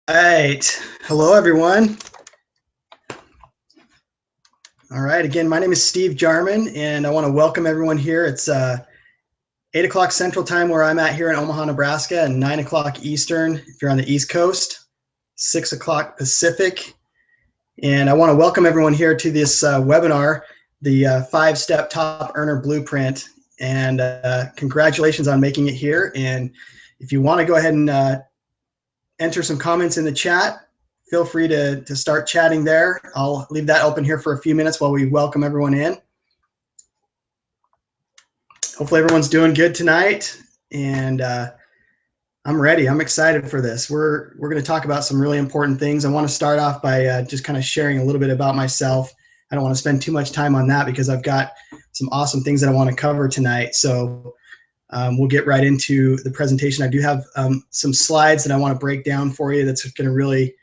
Right. Hello, everyone. All right. Again, my name is Steve Jarman, and I want to welcome everyone here. It's 8 o'clock Central Time where I'm at here in Omaha, Nebraska, and 9 o'clock Eastern if you're on the East Coast, 6 o'clock Pacific. And I want to welcome everyone here to this webinar, the 5-Step Top Earner Blueprint. And congratulations on making it here. And if you want to go ahead and enter some comments in the chat, feel free to start chatting there. I'll leave that open here for a few minutes while we welcome everyone in. Hopefully everyone's doing good tonight, and I'm ready. I'm excited for this. We're going to talk about some really important things. I want to start off by just kind of sharing a little bit about myself. I don't want to spend too much time on that because I've got some awesome things that I want to cover tonight. So we'll get right into the presentation. I do have some slides that I want to break down for you that's going to really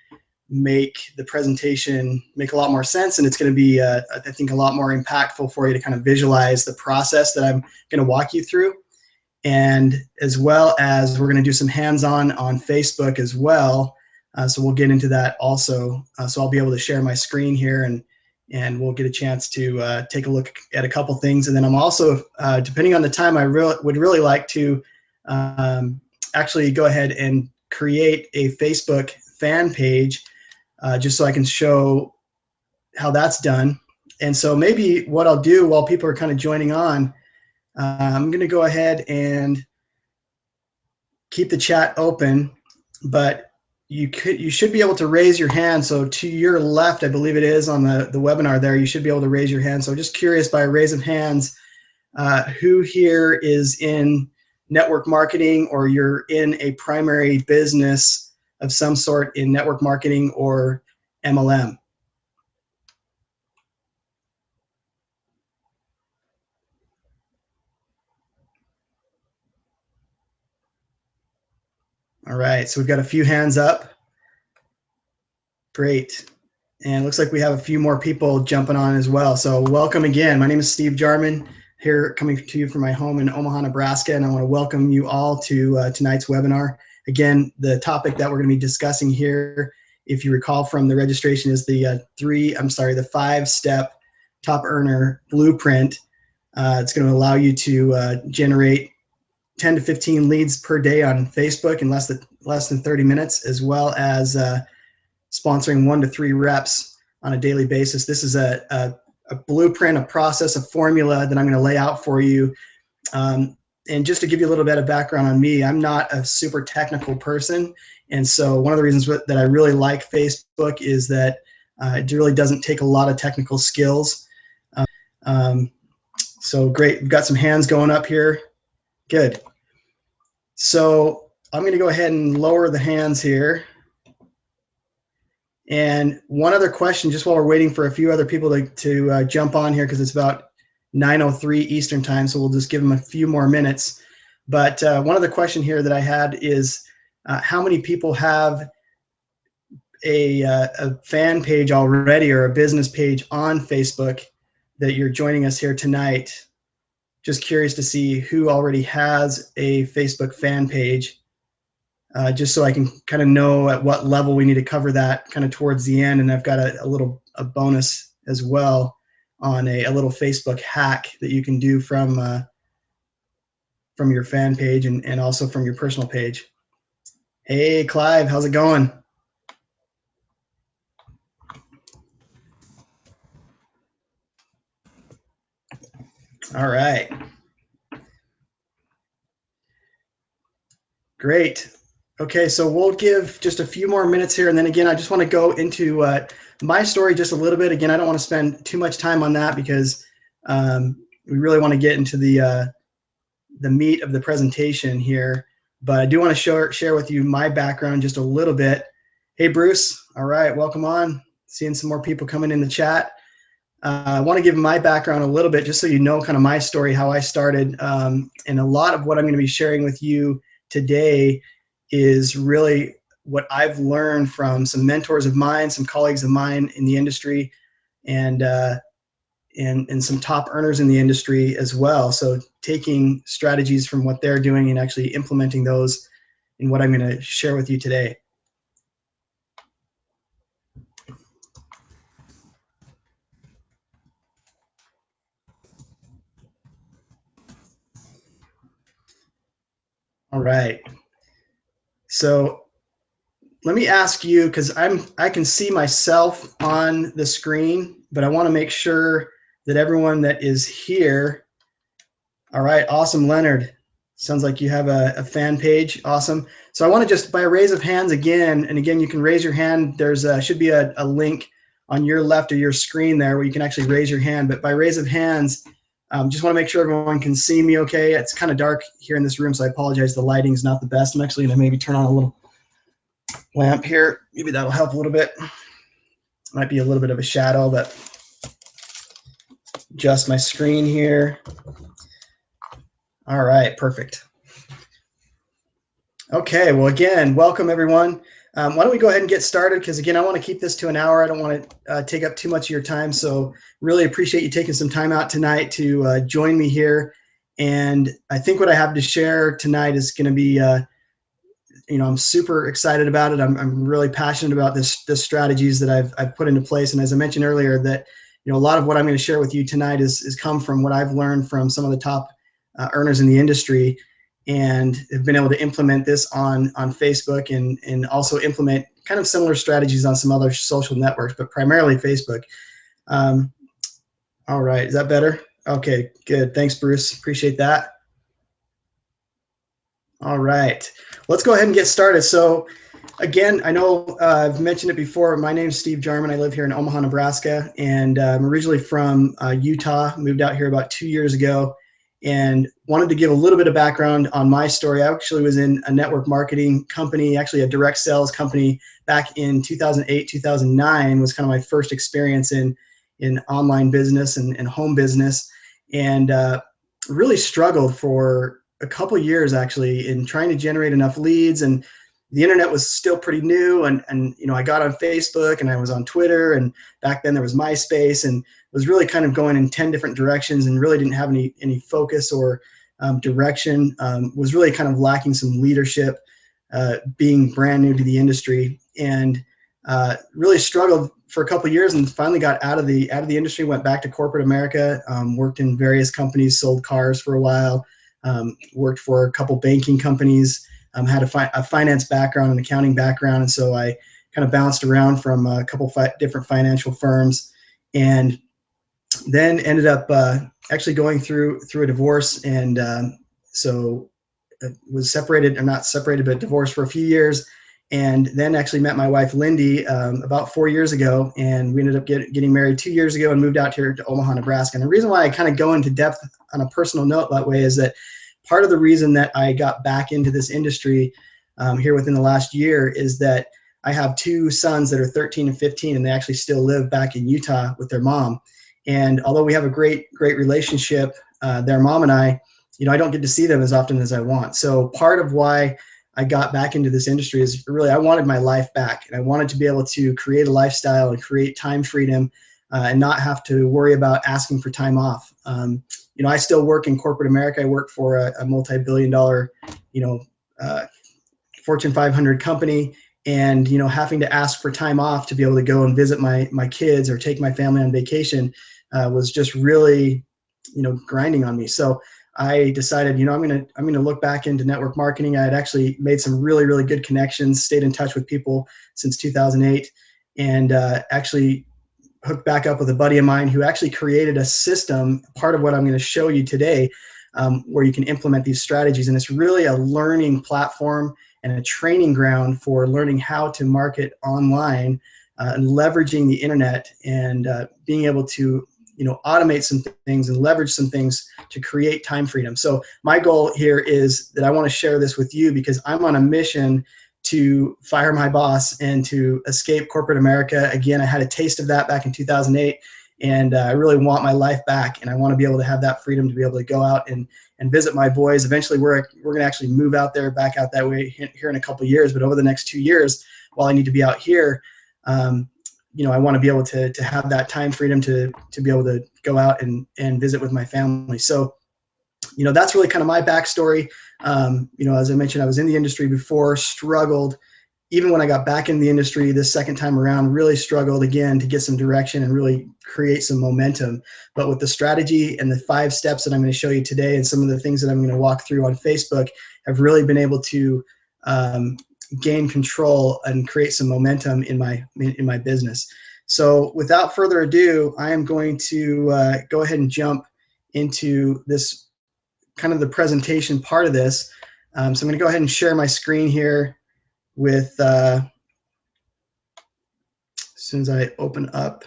make the presentation make a lot more sense, and it's going to be I think a lot more impactful for you to kind of visualize the process that I'm going to walk you through. And as well as we're going to do some hands-on on Facebook as well, so we'll get into that also. So I'll be able to share my screen here, and we'll get a chance to take a look at a couple things. And then I'm also, depending on the time, I would really like to actually go ahead and create a Facebook fan page, just so I can show how that's done. And so maybe what I'll do while people are kind of joining on, I'm going to go ahead and keep the chat open, but you should be able to raise your hand. So to your left, I believe it is on the webinar there, you should be able to raise your hand. So just curious, by a raise of hands, who here is in network marketing, or you're in a primary business of some sort in network marketing or MLM? All right, so we've got a few hands up. Great. And it looks like we have a few more people jumping on as well. So welcome again. My name is Steve Jarman, here coming to you from my home in Omaha, Nebraska, and I want to welcome you all to tonight's webinar. Again, the topic that we're going to be discussing here, if you recall from the registration, is the 5-Step Top Earner Blueprint. It's going to allow you to generate 10 to 15 leads per day on Facebook in less than 30 minutes, as well as sponsoring 1 to 3 reps on a daily basis. This is a blueprint, a process, a formula that I'm going to lay out for you. And just to give you a little bit of background on me, I'm not a super technical person. And so one of the reasons that I really like Facebook is that it really doesn't take a lot of technical skills. So great, we've got some hands going up here. Good. So I'm going to go ahead and lower the hands here. And one other question, just while we're waiting for a few other people to jump on here, because it's about 9:03 Eastern time, so we'll just give them a few more minutes. But one other question here that I had is, how many people have a fan page already, or a business page on Facebook, that you're joining us here tonight? Just curious to see who already has a Facebook fan page, just so I can kind of know at what level we need to cover that kind of towards the end. And I've got a bonus as well on a little Facebook hack that you can do from your fan page and also from your personal page. Hey, Clive, how's it going? All right. Great. Okay, so we'll give just a few more minutes here, and then again, I just want to go into my story just a little bit. Again, I don't want to spend too much time on that because we really want to get into the meat of the presentation here. But I do want to share with you my background just a little bit. Hey, Bruce. All right, welcome on. Seeing some more people coming in the chat. I want to give my background a little bit just so you know kind of my story, how I started. And a lot of what I'm going to be sharing with you today is really what I've learned from some mentors of mine, some colleagues of mine in the industry, and some top earners in the industry as well. So taking strategies from what they're doing and actually implementing those in what I'm going to share with you today. All right. So let me ask you, because I can see myself on the screen, but I want to make sure that everyone that is here. All right, awesome, Leonard. Sounds like you have a fan page. Awesome. So I want to just, by a raise of hands again, and again, you can raise your hand. There's should be a link on your left of your screen there where you can actually raise your hand. But by raise of hands, just want to make sure everyone can see me okay. It's kind of dark here in this room, so I apologize. The lighting's not the best. I'm actually going to maybe turn on a little lamp here. Maybe that'll help a little bit. Might be a little bit of a shadow, but adjust my screen here. All right, perfect. Okay, well, again, welcome everyone. Why don't we go ahead and get started? Because again, I want to keep this to an hour. I don't want to take up too much of your time. So really appreciate you taking some time out tonight to join me here. And I think what I have to share tonight is going to be, I'm super excited about it. I'm really passionate about the strategies that I've put into place. And as I mentioned earlier, that a lot of what I'm going to share with you tonight is come from what I've learned from some of the top earners in the industry, and have been able to implement this on Facebook and also implement kind of similar strategies on some other social networks, but primarily Facebook. All right, is that better? Okay, good. Thanks, Bruce. Appreciate that. All right, let's go ahead and get started. So again, I know I've mentioned it before. My name is Steve Jarman. I live here in Omaha, Nebraska, and I'm originally from Utah. Moved out here about 2 years ago, and wanted to give a little bit of background on my story. I actually was in a network marketing company, actually a direct sales company back in 2008, 2009 was kind of my first experience in online business and home business, and really struggled for a couple years actually in trying to generate enough leads. And the internet was still pretty new, and I got on Facebook and I was on Twitter, and back then there was MySpace, and was really kind of going in 10 different directions and really didn't have any focus or direction. Was really kind of lacking some leadership, being brand new to the industry, and really struggled for a couple of years, and finally got out of the industry, went back to corporate America, worked in various companies, sold cars for a while, worked for a couple banking companies, had a finance background and accounting background, and so I kind of bounced around from a couple different financial firms, and then ended up actually going through a divorce, and so was separated, or not separated, but divorced for a few years, and then actually met my wife Lindy about 4 years ago, and we ended up getting married 2 years ago and moved out here to Omaha, Nebraska. And the reason why I kind of go into depth on a personal note that way is that part of the reason that I got back into this industry here within the last year is that I have two sons that are 13 and 15, and they actually still live back in Utah with their mom. And although we have a great relationship, their mom and I don't get to see them as often as I want. So part of why I got back into this industry is really I wanted my life back, and I wanted to be able to create a lifestyle and create time freedom, and not have to worry about asking for time off. I still work in corporate America. I work for a multi-billion-dollar, Fortune 500 company, and having to ask for time off to be able to go and visit my kids or take my family on vacation was just really grinding on me. So I decided I'm gonna look back into network marketing. I had actually made some really good connections, stayed in touch with people since 2008, and actually hooked back up with a buddy of mine who actually created a system, part of what I'm going to show you today, where you can implement these strategies. And it's really a learning platform and a training ground for learning how to market online, and leveraging the internet, and being able to automate some things and leverage some things to create time freedom. So my goal here is that I want to share this with you because I'm on a mission to fire my boss and to escape corporate America. Again, I had a taste of that back in 2008, and I really want my life back, and I want to be able to have that freedom to be able to go out and visit my boys. Eventually, we're going to actually move out there, back out that way here in a couple of years, but over the next 2 years, while I need to be out here, I want to be able to have that time freedom to be able to go out and visit with my family. So, that's really kind of my backstory. As I mentioned, I was in the industry before, struggled, even when I got back in the industry this second time around, really struggled again to get some direction and really create some momentum. But with the strategy and the 5 steps that I'm going to show you today and some of the things that I'm going to walk through on Facebook, I've really been able to gain control and create some momentum in my business. So without further ado, I am going to go ahead and jump into this kind of the presentation part of this. So I'm going to go ahead and share my screen here with as soon as I open up.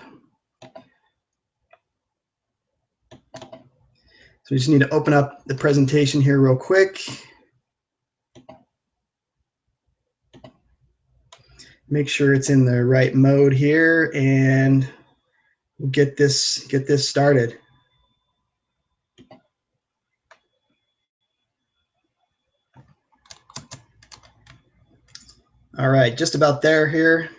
So we just need to open up the presentation here real quick. Make sure it's in the right mode here, and we'll get this started. All right, just about there here.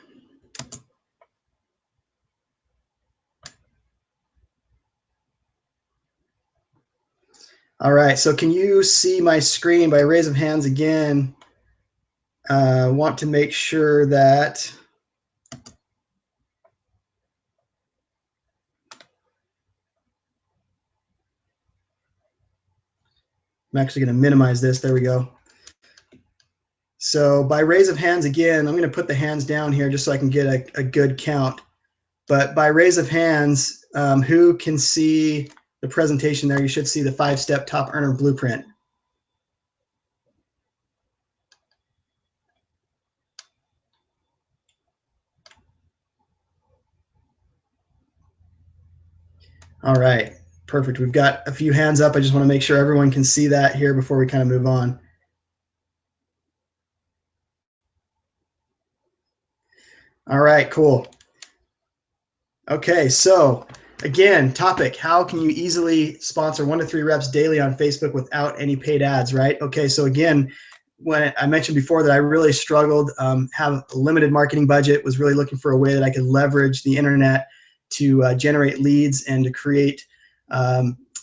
All right, so can you see my screen by raise of hands again? Want to make sure that I'm actually going to minimize this. There we go. So by raise of hands again, I'm going to put the hands down here just so I can get a good count. But by raise of hands, who can see the presentation there? You should see the 5-step top earner blueprint. All right, perfect. We've got a few hands up. I just want to make sure everyone can see that here before we kind of move on. All right, cool. Okay, so again, topic, how can you easily sponsor 1 to 3 reps daily on Facebook without any paid ads, right? Okay, so again, when I mentioned before that I really struggled, have a limited marketing budget, was really looking for a way that I could leverage the internet to generate leads and to create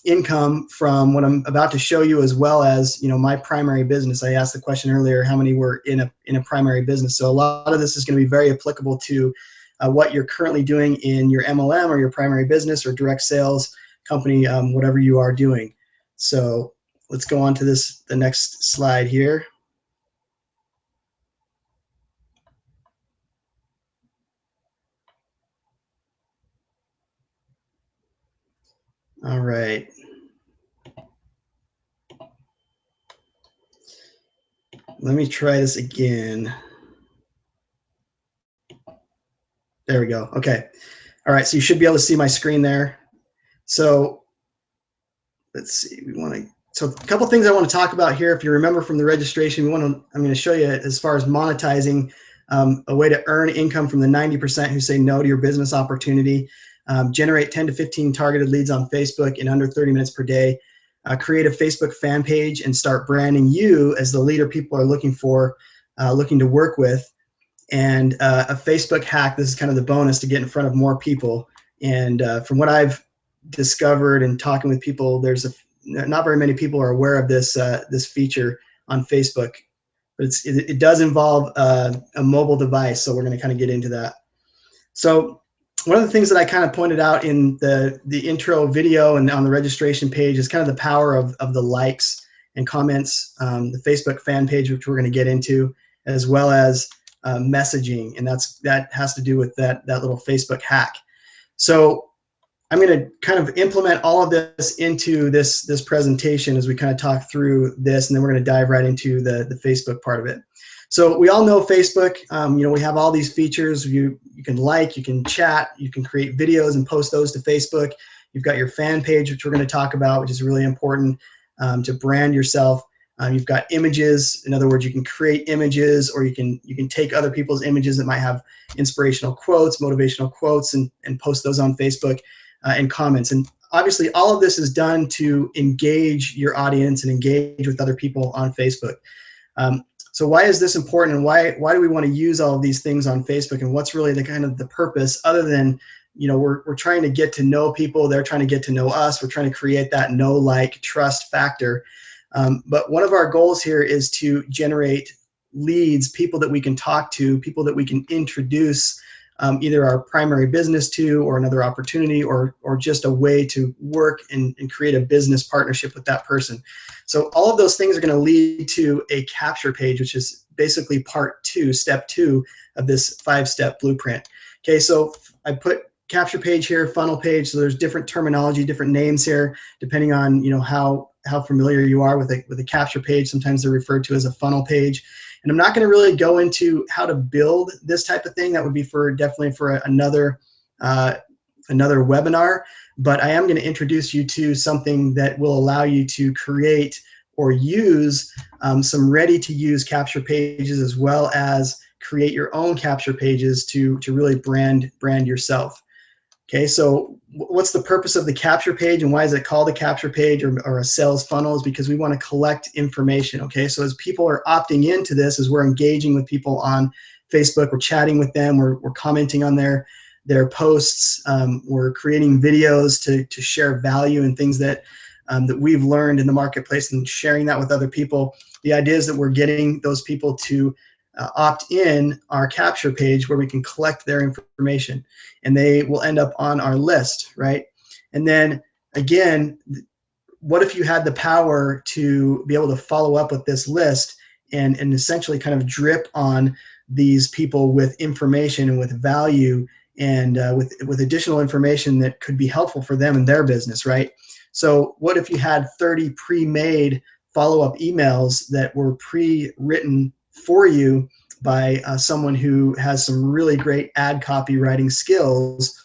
income from what I'm about to show you, as well as, you know, my primary business. I asked the question earlier, how many were in a primary business? So a lot of this is going to be very applicable to what you're currently doing in your MLM or your primary business or direct sales company, whatever you are doing. So let's go on to the next slide here. All right. Let me try this again. There we go. Okay. All right. So you should be able to see my screen there. So let's see. So a couple things I want to talk about here. If you remember from the registration, I'm going to show you as far as monetizing a way to earn income from the 90% who say no to your business opportunity. Generate 10 to 15 targeted leads on Facebook in under 30 minutes per day. Create a Facebook fan page and start branding you as the leader people are looking for, looking to work with. And a Facebook hack, this is kind of the bonus to get in front of more people. And from what I've discovered and talking with people, not very many people are aware of this feature on Facebook, but it does involve a mobile device. So we're going to kind of get into that. So one of the things that I kind of pointed out in the intro video and on the registration page is kind of the power of the likes and comments, the Facebook fan page, which we're going to get into, as well as messaging, and that has to do with that little Facebook hack. So I'm going to kind of implement all of this into this presentation as we kind of talk through this, and then we're going to dive right into the Facebook part of it. So we all know Facebook. You know, we have all these features. You can like, you can chat, you can create videos and post those to Facebook. You've got your fan page, which we're going to talk about, which is really important to brand yourself. You've got images. In other words, you can create images, or you can take other people's images that might have inspirational quotes, motivational quotes, and post those on Facebook and comments. And obviously, all of this is done to engage your audience and engage with other people on Facebook. So why is this important, and why do we want to use all of these things on Facebook, and what's really the kind of the purpose, other than, you know, we're trying to get to know people, they're trying to get to know us, we're trying to create that know, like, trust factor. But one of our goals here is to generate leads, people that we can talk to, people that we can introduce either our primary business to, or another opportunity, or just a way to work and create a business partnership with that person. So all of those things are going to lead to a capture page, which is basically part 2, step 2 of this 5-step blueprint. Okay, so I put capture page here, funnel page. So there's different terminology, different names here, depending on how familiar you are with a capture page. Sometimes they're referred to as a funnel page. And I'm not going to really go into how to build this type of thing. That would be definitely for another webinar. But I am going to introduce you to something that will allow you to create or use some ready-to-use capture pages, as well as create your own capture pages to really brand yourself. Okay, so what's the purpose of the capture page, and why is it called a capture page or a sales funnel? Is because we want to collect information. Okay, so as people are opting into this, as we're engaging with people on Facebook, we're chatting with them, we're commenting on their posts, we're creating videos to share value and things that we've learned in the marketplace and sharing that with other people. The idea is that we're getting those people to opt in our capture page where we can collect their information, and they will end up on our list, right? And then again, what if you had the power to be able to follow up with this list and essentially kind of drip on these people with information and with value, and with additional information that could be helpful for them in their business, right? So what if you had 30 pre-made follow-up emails that were pre-written for you by someone who has some really great ad copywriting skills?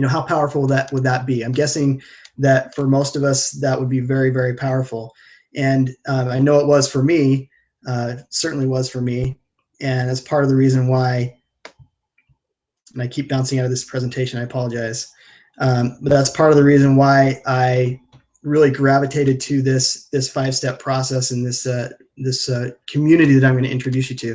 How powerful would that be? I'm guessing that for most of us, that would be very, very powerful. And I know it was for me, certainly was for me. And that's part of the reason why, and I keep bouncing out of this presentation, I apologize. But that's part of the reason why I really gravitated to this 5-step process and this community that I'm going to introduce you to.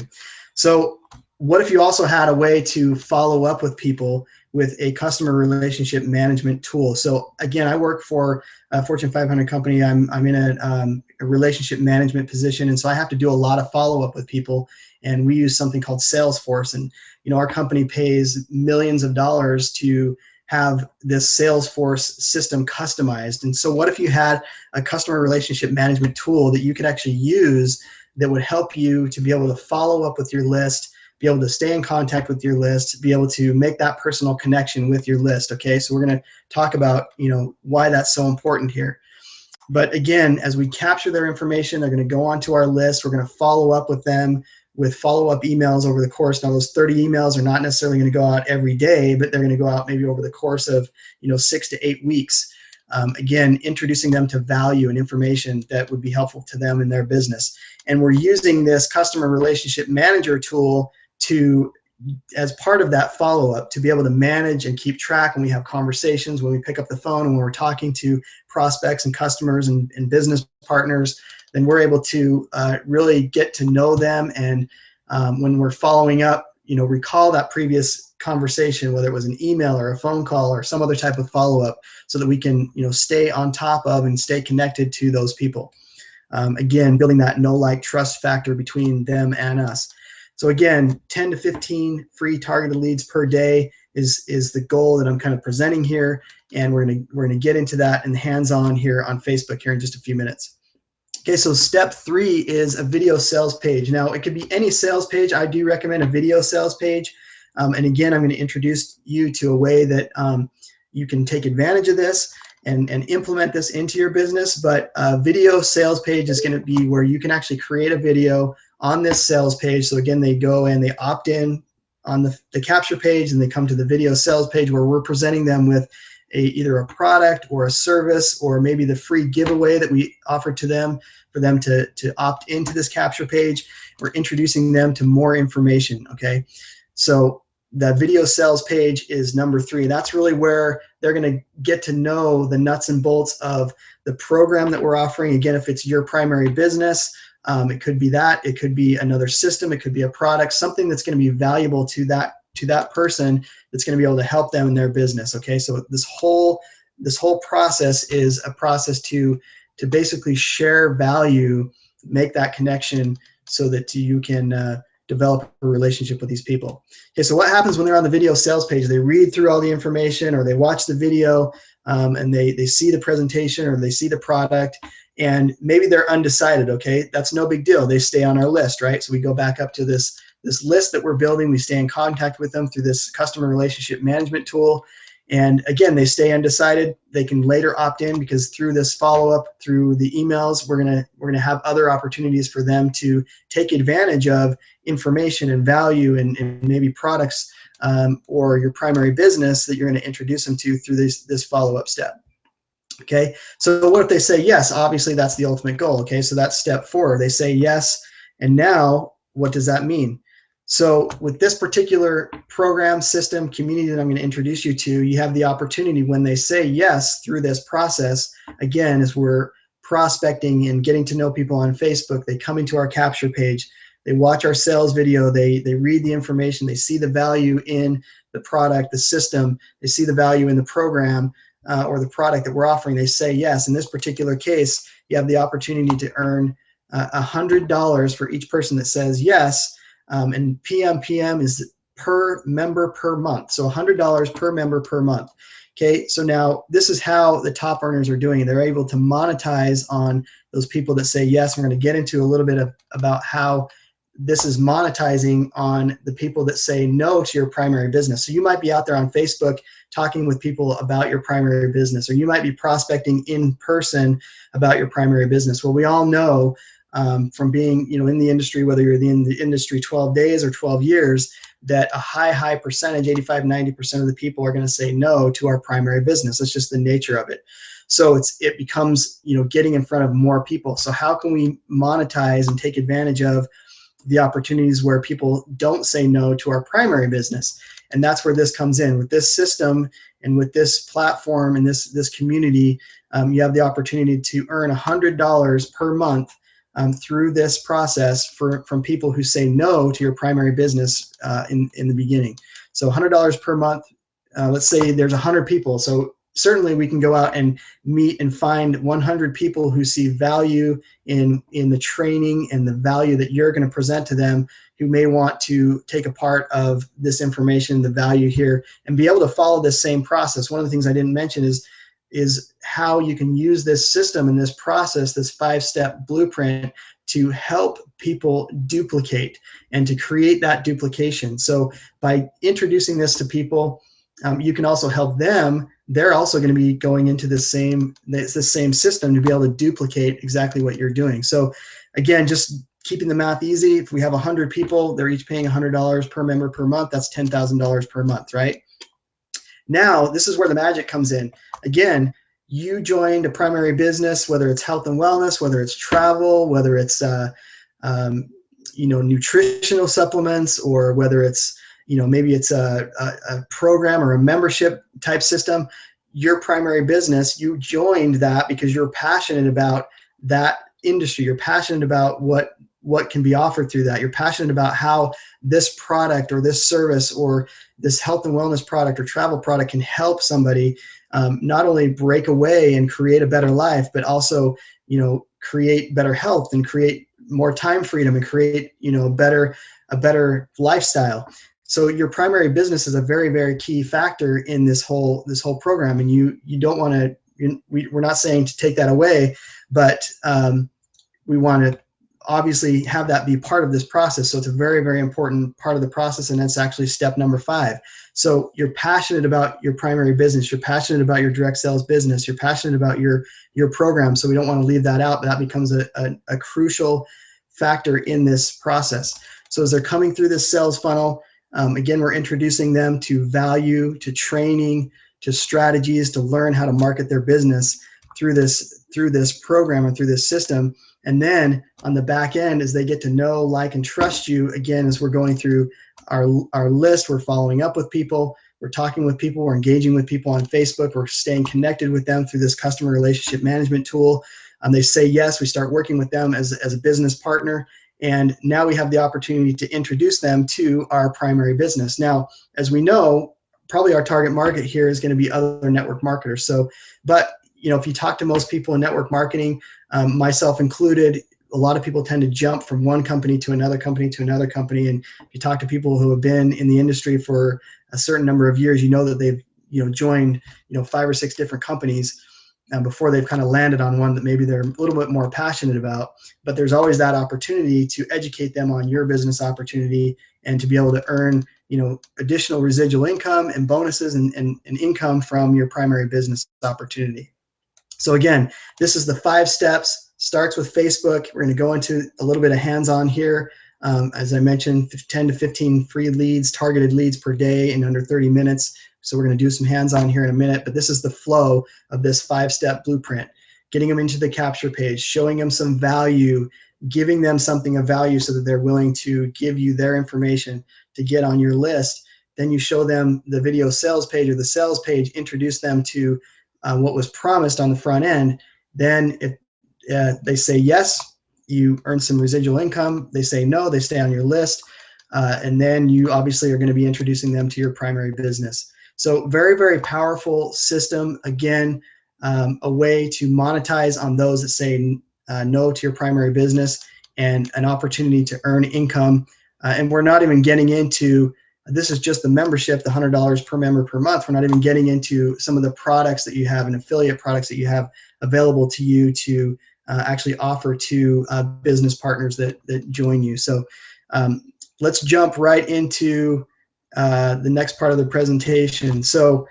So what if you also had a way to follow up with people with a customer relationship management tool? So again, I work for a Fortune 500 company. I'm in a relationship management position, and so I have to do a lot of follow-up with people, and we use something called Salesforce. And our company pays millions of dollars to have this Salesforce system customized. And so what if you had a customer relationship management tool that you could actually use that would help you to be able to follow up with your list, be able to stay in contact with your list, be able to make that personal connection with your list? Okay, so we're going to talk about why that's so important here. But again, as we capture their information, they're going to go onto our list. We're going to follow up with them with follow-up emails over the course. Now, those 30 emails are not necessarily going to go out every day, but they're going to go out maybe over the course of 6 to 8 weeks. Again, introducing them to value and information that would be helpful to them in their business. And we're using this customer relationship manager tool as part of that follow-up, to be able to manage and keep track when we have conversations, when we pick up the phone, and when we're talking to prospects and customers and business partners. Then we're able to really get to know them, and when we're following up, recall that previous conversation, whether it was an email or a phone call or some other type of follow-up, so that we can stay on top of and stay connected to those people. Again, building that know, like, trust factor between them and us. So again, 10 to 15 free targeted leads per day is the goal that I'm kind of presenting here, and we're gonna get into that in hands-on here on Facebook here in just a few minutes. Okay, so step 3 is a video sales page. Now, it could be any sales page. I do recommend a video sales page. And again, I'm going to introduce you to a way that you can take advantage of this and implement this into your business. But a video sales page is going to be where you can actually create a video on this sales page. So again, they go and they opt in on the capture page, and they come to the video sales page where we're presenting them with either a product or a service, or maybe the free giveaway that we offer to them for them to opt into this capture page. We're introducing them to more information. Okay, so the video sales page is number 3. That's really where they're going to get to know the nuts and bolts of the program that we're offering. Again, if it's your primary business, it could be that, it could be another system, it could be a product, something that's going to be valuable to that person, that's going to be able to help them in their business. Okay, so this whole process is a process to basically share value, make that connection so that you can develop a relationship with these people. Okay, so what happens when they're on the video sales page? They read through all the information, or they watch the video, and they see the presentation, or they see the product, and maybe they're undecided. Okay, that's no big deal. They stay on our list, right? So we go back up to this list that we're building. We stay in contact with them through this customer relationship management tool. And again, they stay undecided. They can later opt in, because through this follow-up, through the emails, we're gonna have other opportunities for them to take advantage of information and value and maybe products, or your primary business that you're going to introduce them to through this follow-up step. Okay, so what if they say yes? Obviously, that's the ultimate goal. Okay, so that's step 4. They say yes, and now what does that mean? So with this particular program, system, community that I'm going to introduce you to, you have the opportunity, when they say yes through this process, again, as we're prospecting and getting to know people on Facebook, they come into our capture page, they watch our sales video, they read the information, they see the value in the product, the system, they see the value in the program, or the product that we're offering, they say yes. In this particular case, you have the opportunity to earn $100 for each person that says yes. And PMPM is per member per month. So $100 per member per month. Okay, so now this is how the top earners are doing it. They're able to monetize on those people that say yes. We're going to get into a little bit about how this is monetizing on the people that say no to your primary business. So you might be out there on Facebook talking with people about your primary business, or you might be prospecting in person about your primary business. Well, we all know from being in the industry, whether you're in the industry 12 days or 12 years, that a high percentage, 85–90% of the people are going to say no to our primary business. That's just the nature of it. So it becomes getting in front of more people. So how can we monetize and take advantage of the opportunities where people don't say no to our primary business? And that's where this comes in. With this system and with this platform and this community, you have the opportunity to earn $100 per month through this process from people who say no to your primary business in the beginning. So $100 per month. Let's say there's 100 people. So certainly we can go out and meet and find 100 people who see value in the training and the value that you're going to present to them, who may want to take a part of this information, the value here, and be able to follow this same process. One of the things I didn't mention is how you can use this system and this process, this 5-step blueprint, to help people duplicate and to create that duplication. So by introducing this to people, you can also help them. They're also going to be going into the same system to be able to duplicate exactly what you're doing. So again, just keeping the math easy, if we have 100 people, they're each paying $100 per member per month, that's $10,000 per month, right? Now, this is where the magic comes in. Again, you joined a primary business, whether it's health and wellness, whether it's travel, whether it's nutritional supplements, or whether it's maybe it's a program or a membership type system. Your primary business, you joined that because you're passionate about that industry. You're passionate about what can be offered through that. You're passionate about how this product or this service or this health and wellness product or travel product can help somebody not only break away and create a better life, but also create better health and create more time freedom and create a better lifestyle. So your primary business is a very, very key factor in this whole program, and you don't want to. We're not saying to take that away, but we want to obviously have that be part of this process. So it's a very, very important part of the process, and that's actually step number 5. So you're passionate about your primary business, you're passionate about your direct sales business, you're passionate about your program. So we don't want to leave that out, but that becomes a crucial factor in this process. So as they're coming through this sales funnel, again, we're introducing them to value, to training, to strategies, to learn how to market their business through this program and through this system. And then on the back end, as they get to know, like, and trust you, again, as we're going through our list, we're following up with people, we're talking with people, we're engaging with people on Facebook, we're staying connected with them through this customer relationship management tool. They say yes, we start working with them as a business partner. And now we have the opportunity to introduce them to our primary business. Now, as we know, probably our target market here is going to be other network marketers. So, but if you talk to most people in network marketing, myself included, a lot of people tend to jump from one company to another company to another company. And if you talk to people who have been in the industry for a certain number of years, you know that they've joined 5 or 6 different companies before they've kind of landed on one that maybe they're a little bit more passionate about. But there's always that opportunity to educate them on your business opportunity and to be able to earn additional residual income and bonuses and income from your primary business opportunity. So again, this is the 5 steps. Starts with Facebook. We're going to go into a little bit of hands-on here. As I mentioned, 10 to 15 free leads, targeted leads per day in under 30 minutes. So we're going to do some hands-on here in a minute, but this is the flow of this 5-step blueprint. Getting them into the capture page, showing them some value, giving them something of value so that they're willing to give you their information to get on your list. Then you show them the video sales page or the sales page, introduce them to what was promised on the front end. Then if they say yes, you earn some residual income. They say no, they stay on your list. And then you obviously are going to be introducing them to your primary business. So very, very powerful system. Again, a way to monetize on those that say no to your primary business, and an opportunity to earn income. And we're not even getting into, this is just the membership, the $100 per member per month. We're not even getting into some of the products that you have and affiliate products that you have available to you to actually offer to business partners that join you. So let's jump right into the next part of the presentation. So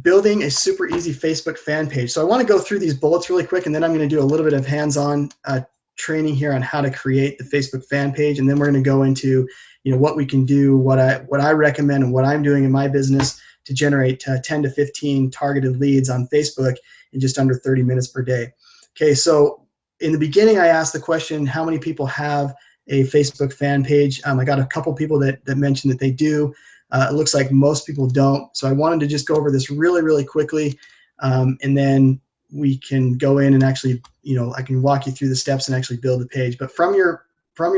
building a super easy Facebook fan page. So I want to go through these bullets really quick, and then I'm going to do a little bit of hands-on training here on how to create the Facebook fan page, and then we're going to go into what we can do, what I recommend, and what I'm doing in my business to generate 10 to 15 targeted leads on Facebook in just under 30 minutes per day. Okay, so in the beginning, I asked the question, how many people have a Facebook fan page? I got a couple people that mentioned that they do. It looks like most people don't. So I wanted to just go over this really, really quickly, and then we can go in and actually, I can walk you through the steps and actually build the page. But from your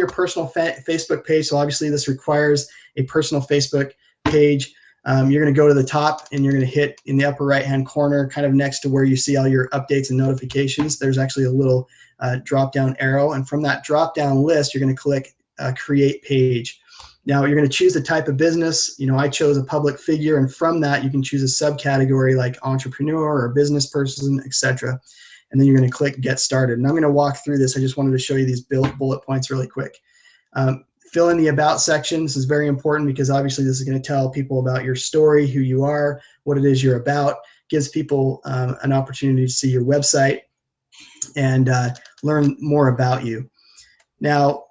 personal Facebook page, so obviously this requires a personal Facebook page. You're going to go to the top and you're going to hit in the upper right-hand corner, kind of next to where you see all your updates and notifications. There's actually a little drop-down arrow, and from that drop-down list, you're going to click Create Page. Now you're going to choose the type of business. I chose a public figure, and from that you can choose a subcategory like entrepreneur or business person, etc. And then you're going to click Get Started. And I'm going to walk through this. I just wanted to show you these bullet points really quick. Fill in the About section. This is very important because obviously this is going to tell people about your story, who you are, what it is you're about. Gives people an opportunity to see your website and learn more about you. Now,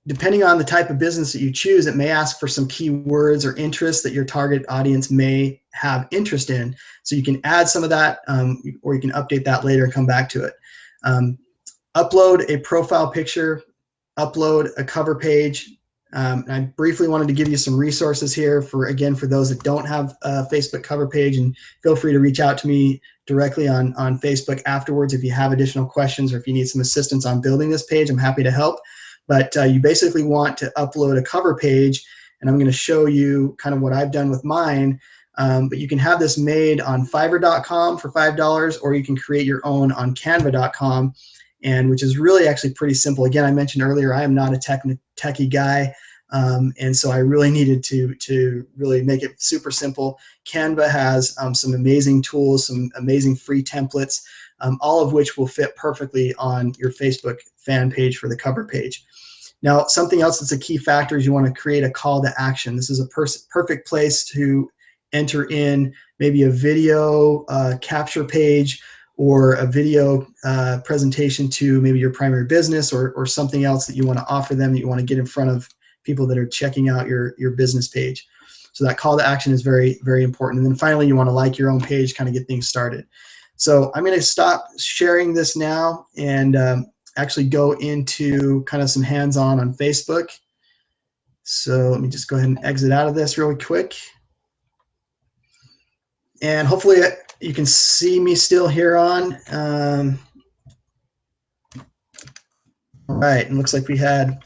depending on the type of business that you choose, it may ask for some keywords or interests that your target audience may have interest in. So you can add some of that, or you can update that later and come back to it. Upload a profile picture, upload a cover page. And I briefly wanted to give you some resources here for those that don't have a Facebook cover page, and feel free to reach out to me directly on Facebook afterwards if you have additional questions or if you need some assistance on building this page. I'm happy to help. But you basically want to upload a cover page, and I'm going to show you kind of what I've done with mine. But you can have this made on Fiverr.com for $5, or you can create your own on Canva.com, and which is really actually pretty simple. Again, I mentioned earlier, I am not a techie guy, and so I really needed to really make it super simple. Canva has some amazing tools, some amazing free templates, all of which will fit perfectly on your Facebook fan page for the cover page. Now, something else that's a key factor is you want to create a call to action. This is a perfect place to enter in maybe a video capture page, or a video presentation to maybe your primary business, or something else that you want to offer them, that you want to get in front of people that are checking out your business page. So that call to action is very, very important. And then finally, you want to like your own page, kind of get things started. So I'm going to stop sharing this now and actually go into kind of some hands-on on Facebook. So let me just go ahead and exit out of this really quick. And hopefully you can see me still here on. All right, and looks like we had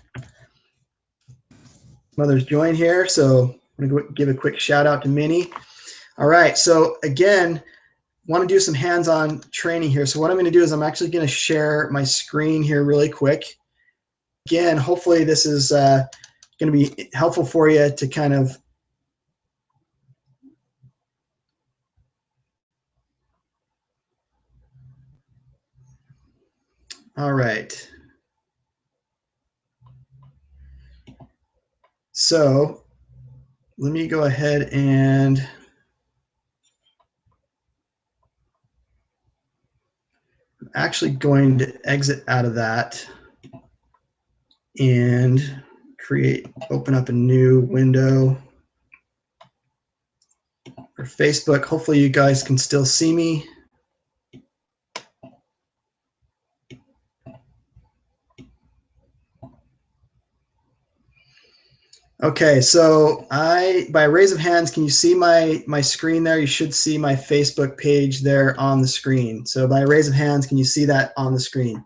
others join here. So I'm going to give a quick shout out to Minnie. All right, so again, want to do some hands-on training here. So what I'm going to do is I'm actually going to share my screen here really quick. Again, hopefully this is going to be helpful for you to kind of all right. So let me go ahead and I'm actually going to exit out of that and open up a new window for Facebook. Hopefully you guys can still see me. Okay, so by raise of hands, can you see my screen there? You should see my Facebook page there on the screen. So by raise of hands, can you see that on the screen?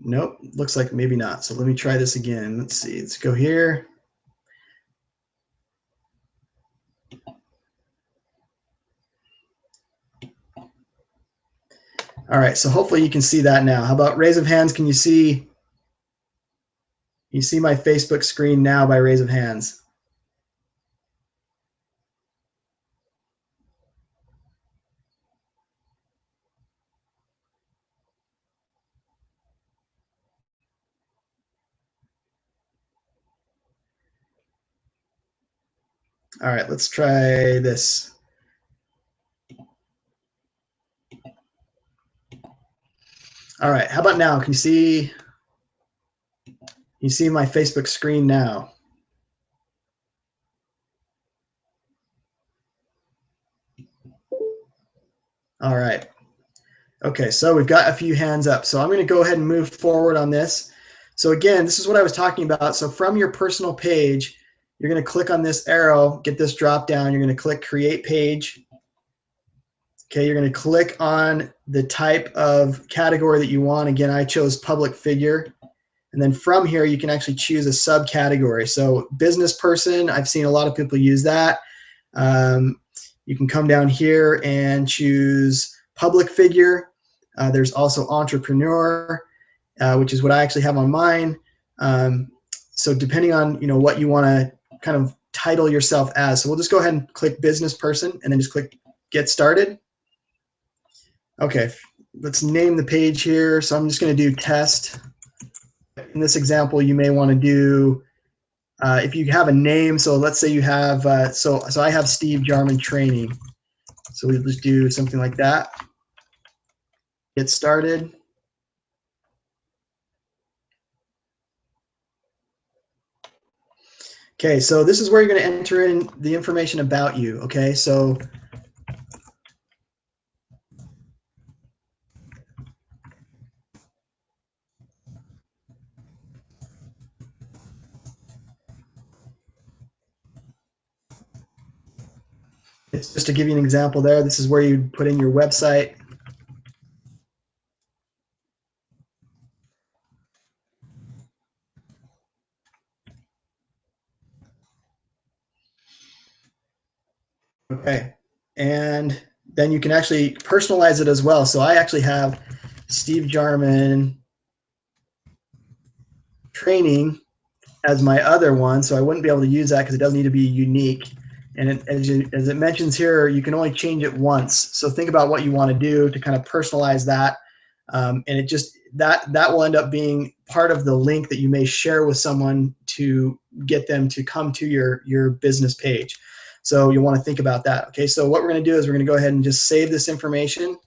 Nope, looks like maybe not. So let me try this again. Let's see, let's go here. All right, so hopefully you can see that now. How about raise of hands? Can you see my Facebook screen now by raise of hands? All right, let's try this. All right, how about now? Can you see my Facebook screen now? All right. Okay, so we've got a few hands up. So I'm going to go ahead and move forward on this. So again, this is what I was talking about. So from your personal page, you're going to click on this arrow, get this drop down. You're going to click Create Page. Okay, you're going to click on the type of category that you want. Again, I chose public figure. And then from here, you can actually choose a subcategory. So business person, I've seen a lot of people use that. You can come down here and choose public figure. There's also entrepreneur, which is what I actually have on mine. So depending on what you want to kind of title yourself as. So we'll just go ahead and click business person and then just click get started. Okay, let's name the page here. So I'm just going to do test. In this example, you may want to do, if you have a name, so let's say you have, so I have Steve Jarman Training. So we'll just do something like that. Get started. Okay, so this is where you're going to enter in the information about you. Okay, so it's just to give you an example there. This is where you put in your website. Okay, and then you can actually personalize it as well. So I actually have Steve Jarman Training as my other one, so I wouldn't be able to use that because it doesn't need to be unique. And as it mentions here, you can only change it once. So think about what you want to do to kind of personalize that, and it just that will end up being part of the link that you may share with someone to get them to come to your business page. So you want to think about that. Okay, so what we're going to do is we're going to go ahead and just save this information.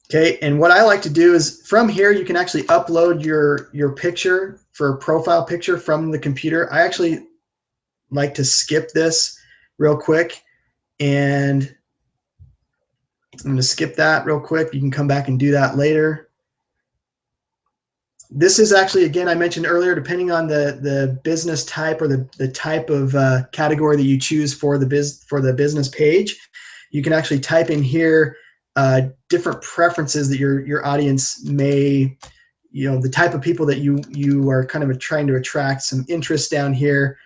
Okay, and what I like to do is from here you can actually upload your picture for a profile picture from the computer. I actually like to skip this real quick, and I'm going to skip that real quick. You can come back and do that later. This is actually, again, I mentioned earlier, depending on the business type or the type of category that you choose for the business page, you can actually type in here different preferences that your audience may, the type of people that you are kind of trying to attract, some interest down here.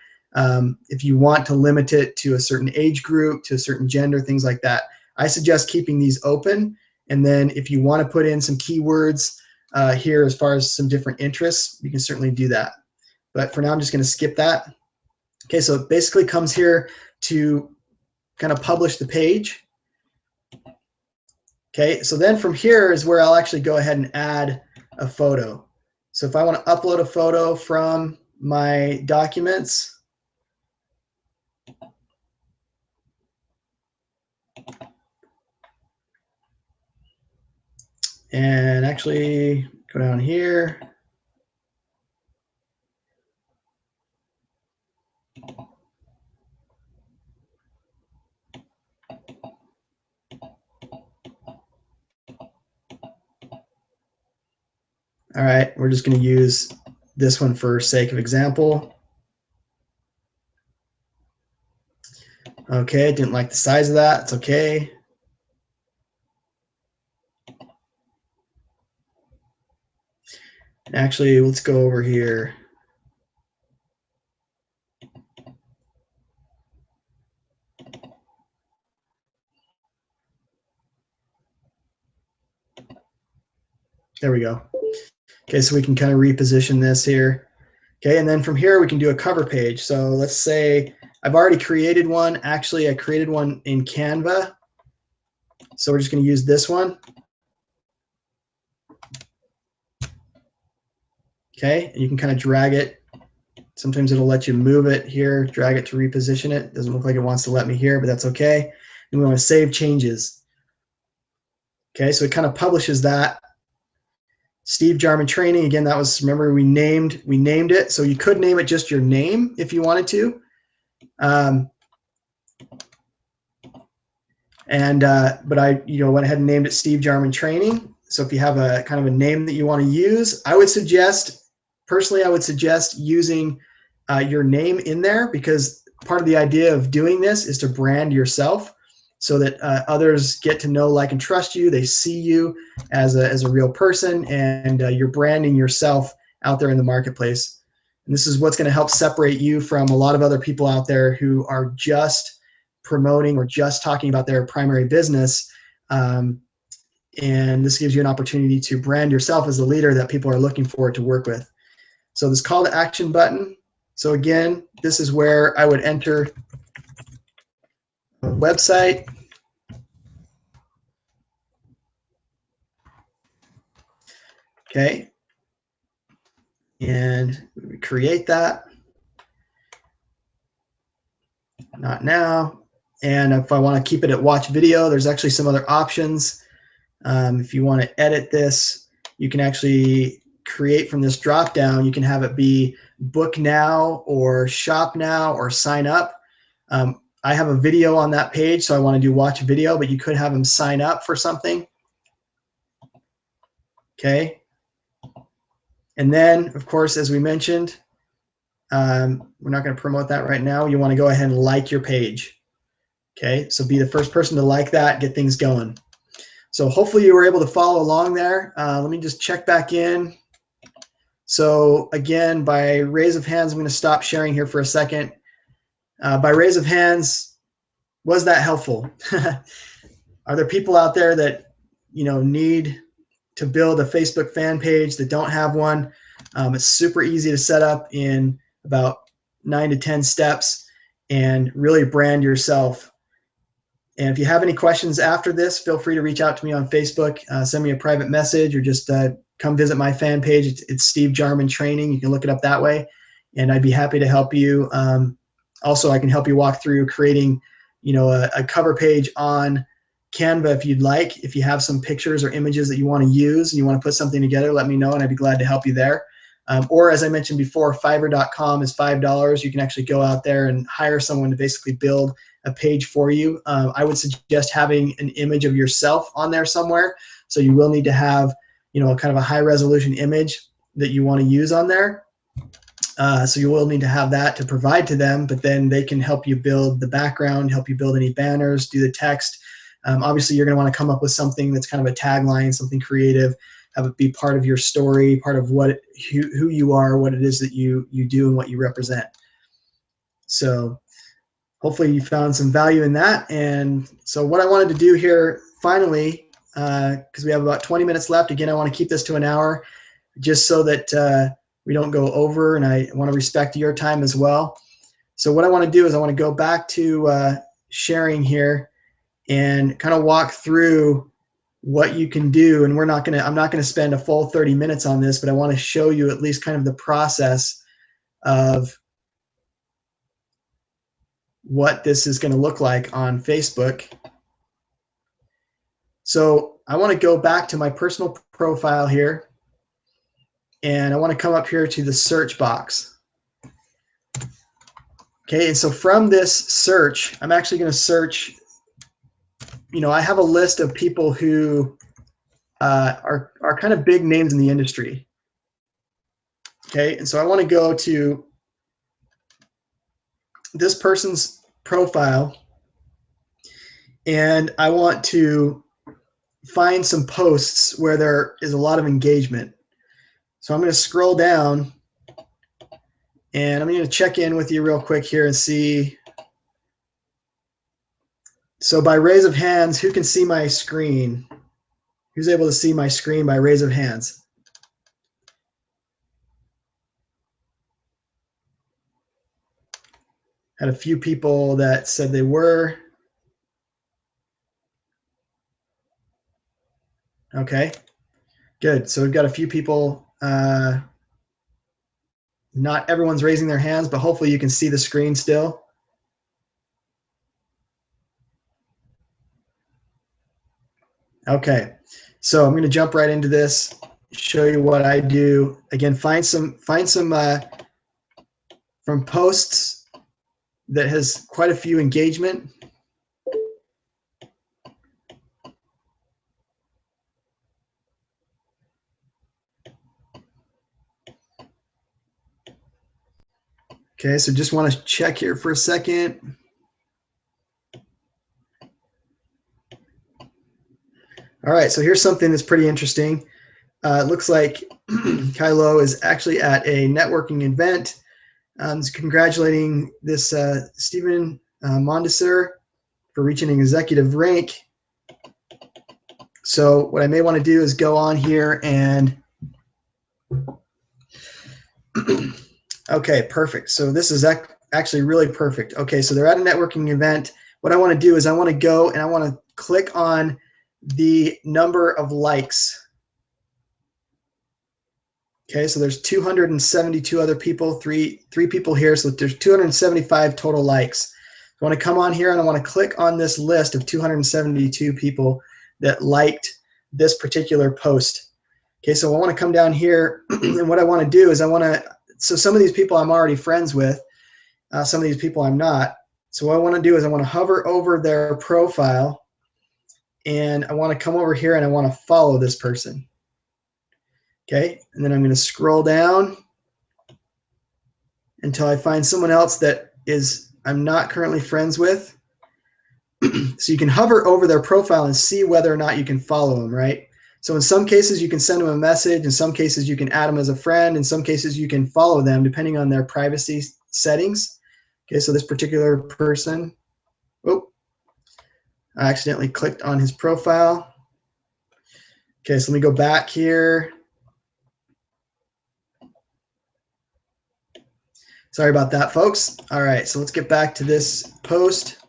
If you want to limit it to a certain age group, to a certain gender, things like that, I suggest keeping these open. And then if you want to put in some keywords here as far as some different interests, you can certainly do that. But for now, I'm just going to skip that. Okay, so it basically comes here to kind of publish the page. Okay, so then from here is where I'll actually go ahead and add a photo. So if I want to upload a photo from my documents, and actually go down here. All right, we're just going to use this one for sake of example. Okay, didn't like the size of that. It's okay. Actually, let's go over here. There we go. Okay, so we can kind of reposition this here. Okay, and then from here we can do a cover page. So let's say I've already created one. Actually, I created one in Canva. So we're just going to use this one. Okay, and you can kind of drag it. Sometimes it'll let you move it here, drag it to reposition it. Doesn't look like it wants to let me here, but that's okay. And we want to save changes. Okay, so it kind of publishes that. Steve Jarman Training, again, that was, remember, we named it. So you could name it just your name if you wanted to. But I went ahead and named it Steve Jarman Training. So if you have a kind of a name that you want to use, I would suggest, personally, I would suggest using your name in there, because part of the idea of doing this is to brand yourself so that others get to know, like, and trust you. They see you as a real person, and you're branding yourself out there in the marketplace. And this is what's going to help separate you from a lot of other people out there who are just promoting or just talking about their primary business. And this gives you an opportunity to brand yourself as a leader that people are looking forward to work with. So this call to action button. So again, this is where I would enter a website. Okay. And we create that. Not now. And if I want to keep it at watch video, there's actually some other options. If you want to edit this, you can actually create from this drop down. You can have it be book now or shop now or sign up. I have a video on that page, so I want to do watch video, but you could have them sign up for something. Okay. And then, of course, as we mentioned, we're not going to promote that right now. You want to go ahead and like your page. Okay, so be the first person to like that, get things going. So hopefully you were able to follow along there. Let me just check back in. So again, by raise of hands, I'm going to stop sharing here for a second. By raise of hands, was that helpful? Are there people out there that need to build a Facebook fan page that don't have one? It's super easy to set up in about 9 to 10 steps and really brand yourself. And if you have any questions after this, feel free to reach out to me on Facebook, send me a private message, or just come visit my fan page. It's Steve Jarman Training. You can look it up that way, and I'd be happy to help you. Also, I can help you walk through creating, a cover page on Canva if you'd like. If you have some pictures or images that you want to use and you want to put something together, let me know, and I'd be glad to help you there. Or as I mentioned before, Fiverr.com is $5. You can actually go out there and hire someone to basically build a page for you. I would suggest having an image of yourself on there somewhere. So you will need to have, a kind of a high resolution image. that you want to use on there. So you will need to have that to provide to them, but then they can help you build the background, help you build any banners, do the text. Obviously, you're going to want to come up with something that's kind of a tagline, something creative, have it be part of your story, part of who you are, what it is that you do, and what you represent. So hopefully you found some value in that. And so what I wanted to do here finally, because we have about 20 minutes left, again, I want to keep this to an hour just so that we don't go over, and I want to respect your time as well. So what I want to do is I want to go back to sharing here and kind of walk through what you can do. And I'm not going to spend a full 30 minutes on this, but I want to show you at least kind of the process of what this is going to look like on Facebook. So I want to go back to my personal profile here, and I want to come up here to the search box. Okay, and so from this search, I'm actually going to search, I have a list of people who are kind of big names in the industry. Okay, and so I want to go to this person's profile, and I want to find some posts where there is a lot of engagement. So I'm going to scroll down, and I'm going to check in with you real quick here and see. So by raise of hands, who can see my screen? Who's able to see my screen by raise of hands? Had a few people that said they were. Okay, good. So we've got a few people. Not everyone's raising their hands, but hopefully you can see the screen still. Okay, so I'm going to jump right into this, show you what I do. Again, find some from posts that has quite a few engagement. Okay, so just want to check here for a second. All right, so here's something that's pretty interesting. It looks like Kylo is actually at a networking event. Congratulating this Stephen Mondesir for reaching an executive rank. So what I may want to do is go on here and okay, perfect. So this is actually really perfect. Okay, so they're at a networking event. What I want to do is I want to go and I want to click on the number of likes. Okay, so there's 272 other people, three people here, so there's 275 total likes. I want to come on here and I want to click on this list of 272 people that liked this particular post. Okay, so I want to come down here and what I want to do is so some of these people I'm already friends with, some of these people I'm not. So what I want to do is I want to hover over their profile and I want to come over here and I want to follow this person. Okay, and then I'm going to scroll down until I find someone else that I'm not currently friends with. So you can hover over their profile and see whether or not you can follow them, right? So in some cases you can send them a message, in some cases you can add them as a friend, in some cases you can follow them depending on their privacy settings. Okay, so this particular person, I accidentally clicked on his profile. Okay, so let me go back here. Sorry about that, folks. All right, so let's get back to this post.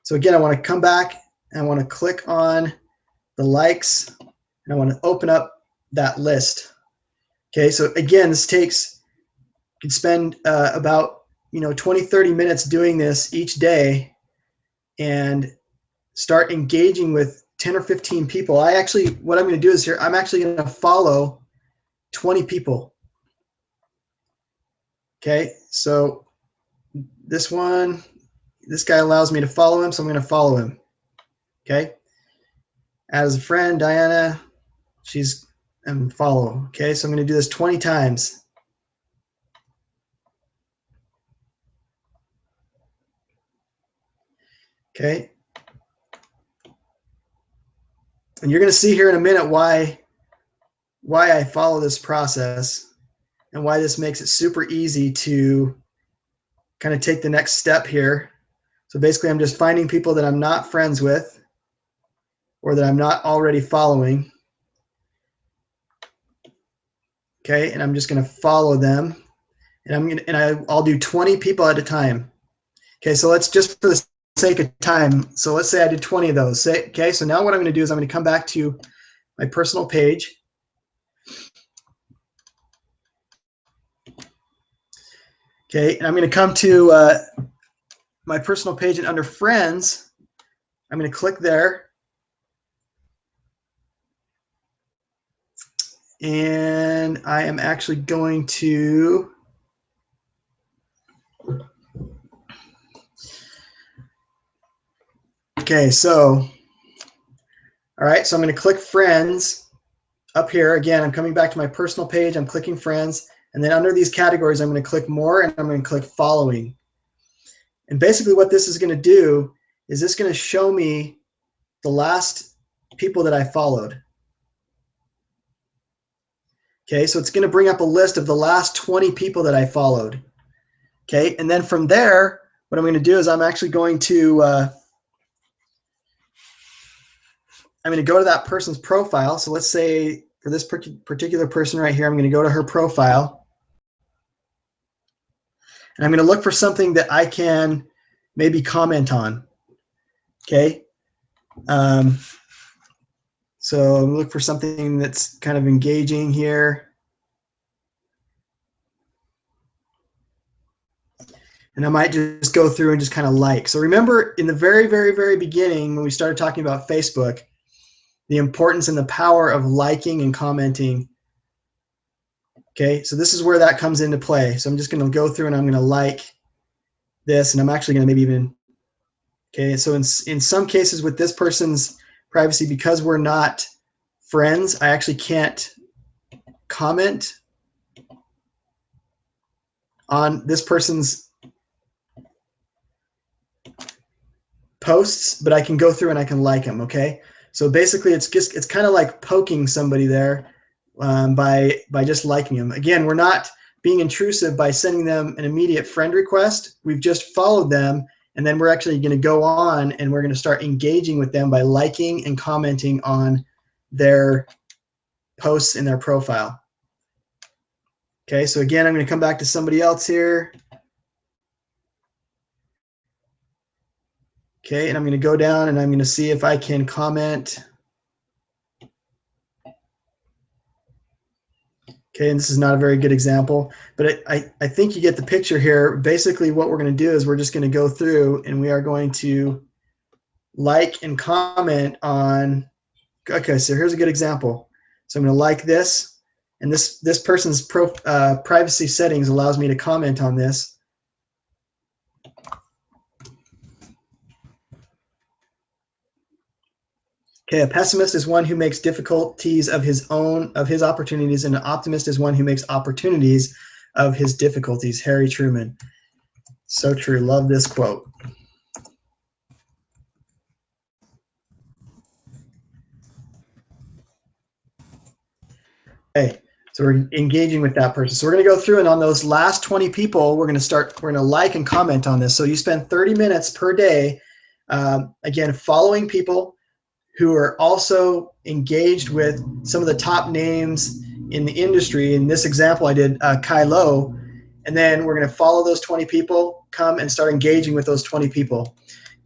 So again, I want to come back and I want to click on the likes and I want to open up that list. Okay, so again, you can spend about 20-30 minutes doing this each day and start engaging with 10 or 15 people. What I'm going to do is here, I'm actually going to follow 20 people. Okay, so this guy allows me to follow him, so I'm going to follow him. Okay, as a friend, Diana, she's and follow. Okay, so I'm going to do this 20 times. Okay. And you're going to see here in a minute why I follow this process and why this makes it super easy to kind of take the next step here. So basically, I'm just finding people that I'm not friends with or that I'm not already following. Okay, and I'm just going to follow them, and I'll do 20 people at a time. Okay, so let's just for the sake of time. So let's say I did 20 of those. Okay, so now what I'm going to do is I'm going to come back to my personal page. Okay, and I'm going to come to my personal page, and under friends, I'm going to click there. And I am actually going to okay, so all right, so I'm going to click friends up here. Again, I'm coming back to my personal page. I'm clicking friends, and then under these categories, I'm going to click more, and I'm going to click following. And basically what this is going to do is this going to show me the last people that I followed. Okay, so it's going to bring up a list of the last 20 people that I followed. Okay, and then from there, what I'm going to do is I'm actually going to go to that person's profile. So let's say for this particular person right here, I'm going to go to her profile. And I'm going to look for something that I can maybe comment on. Okay. So look for something that's kind of engaging here. And I might just go through and just kind of like. So remember in the very, very, very beginning, when we started talking about Facebook, the importance and the power of liking and commenting. Okay, so this is where that comes into play. So I'm just going to go through and I'm going to like this, and I'm actually going to maybe even, okay, so in some cases with this person's privacy, because we're not friends, I actually can't comment on this person's posts, but I can go through and I can like them. Okay, so basically it's kind of like poking somebody there by just liking them. Again, we're not being intrusive by sending them an immediate friend request. We've just followed them, and then we're actually going to go on and we're going to start engaging with them by liking and commenting on their posts in their profile. Okay, so again, I'm going to come back to somebody else here. Okay, and I'm going to go down and I'm going to see if I can comment. Okay, and this is not a very good example, but I think you get the picture here. Basically, what we're going to do is we're just going to go through and we are going to like and comment on, okay, so here's a good example. So I'm going to like this, and this person's privacy settings allows me to comment on this. Okay, a pessimist is one who makes difficulties of his opportunities, and an optimist is one who makes opportunities of his difficulties. Harry Truman. So true. Love this quote. Okay, so we're engaging with that person. So we're going to go through, and on those last 20 people, we're going to like and comment on this. So you spend 30 minutes per day, again, following people who are also engaged with some of the top names in the industry. In this example, I did Kai Lo, and then we're going to follow those 20 people, come and start engaging with those 20 people.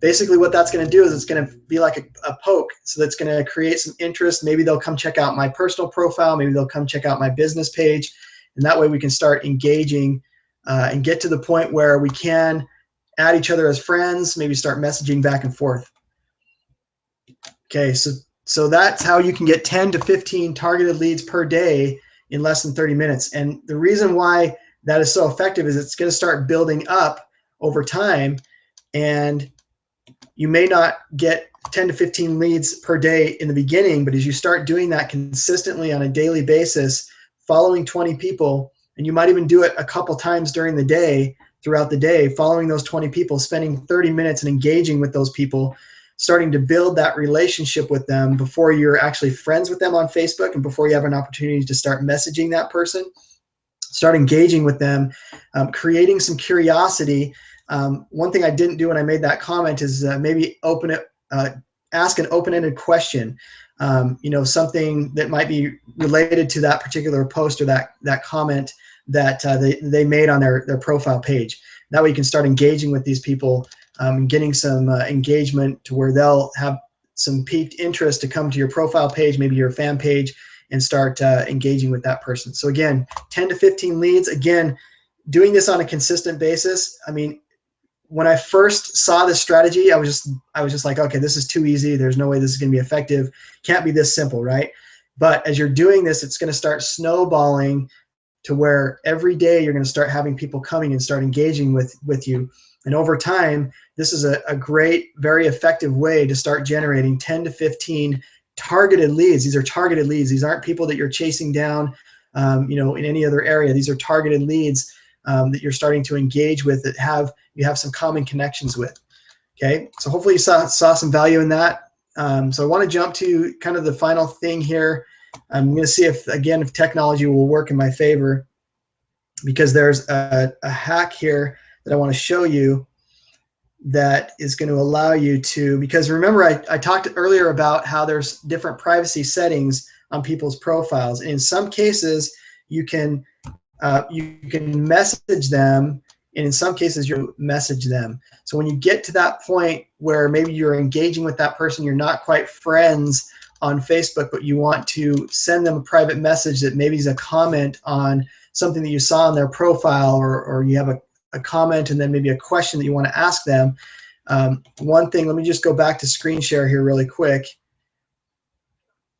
Basically, what that's going to do is it's going to be like a poke. So that's going to create some interest. Maybe they'll come check out my personal profile. Maybe they'll come check out my business page. And that way we can start engaging and get to the point where we can add each other as friends, maybe start messaging back and forth. Okay, so that's how you can get 10 to 15 targeted leads per day in less than 30 minutes. And the reason why that is so effective is it's going to start building up over time. And you may not get 10 to 15 leads per day in the beginning, but as you start doing that consistently on a daily basis, following 20 people, and you might even do it a couple times during the day, throughout the day, following those 20 people, spending 30 minutes and engaging with those people, starting to build that relationship with them before you're actually friends with them on Facebook and before you have an opportunity to start messaging that person, start engaging with them, creating some curiosity. One thing I didn't do when I made that comment is maybe ask an open-ended question, something that might be related to that particular post or that comment that they made on their profile page. That way you can start engaging with these people, getting some engagement to where they'll have some piqued interest to come to your profile page, maybe your fan page, and start engaging with that person. So again, 10 to 15 leads. Again, doing this on a consistent basis. I mean, when I first saw this strategy, I was just like, okay, this is too easy. There's no way this is going to be effective. Can't be this simple, right? But as you're doing this, it's going to start snowballing to where every day you're going to start having people coming and start engaging with you. And over time, this is a great, very effective way to start generating 10 to 15 targeted leads. These are targeted leads. These aren't people that you're chasing down, in any other area. These are targeted leads that you're starting to engage with, that you have some common connections with. Okay, so hopefully you saw some value in that. So I want to jump to kind of the final thing here. I'm going to see if technology will work in my favor, because there's a hack here that I want to show you that is going to allow you to, because remember I talked earlier about how there's different privacy settings on people's profiles. And in some cases you can message them, and in some cases you message them. So when you get to that point where maybe you're engaging with that person, you're not quite friends on Facebook, but you want to send them a private message that maybe is a comment on something that you saw on their profile, or you have a comment and then maybe a question that you want to ask them. One thing, let me just go back to screen share here really quick,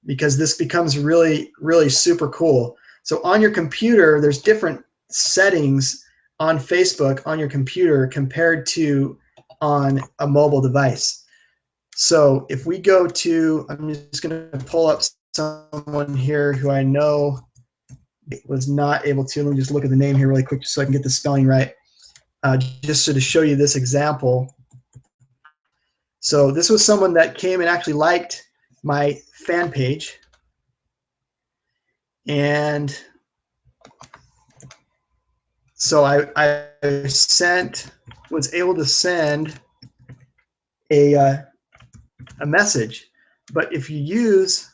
because this becomes really, really super cool. So on your computer, there's different settings on Facebook on your computer compared to on a mobile device. So if we go to, I'm just going to pull up someone here who I know was not able to. Let me just look at the name here really quick so I can get the spelling right. Just so to show you this example. So this was someone that came and actually liked my fan page. And so I was able to send a message. But if you use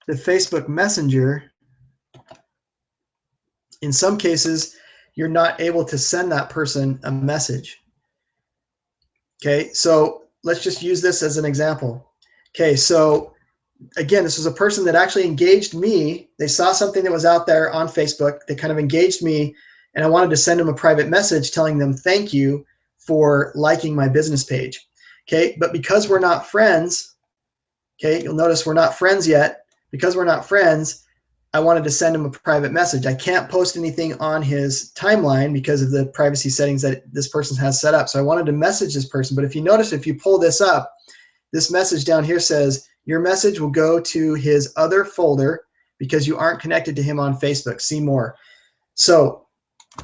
the Facebook Messenger, in some cases, you're not able to send that person a message. Okay, so let's just use this as an example. Okay, so again, this was a person that actually engaged me. They saw something that was out there on Facebook. They kind of engaged me, and I wanted to send them a private message telling them thank you for liking my business page. Okay, but because we're not friends, okay, you'll notice we're not friends yet. Because we're not friends, I wanted to send him a private message. I can't post anything on his timeline because of the privacy settings that this person has set up. So I wanted to message this person. But if you notice, if you pull this up, this message down here says, your message will go to his other folder because you aren't connected to him on Facebook. See more. So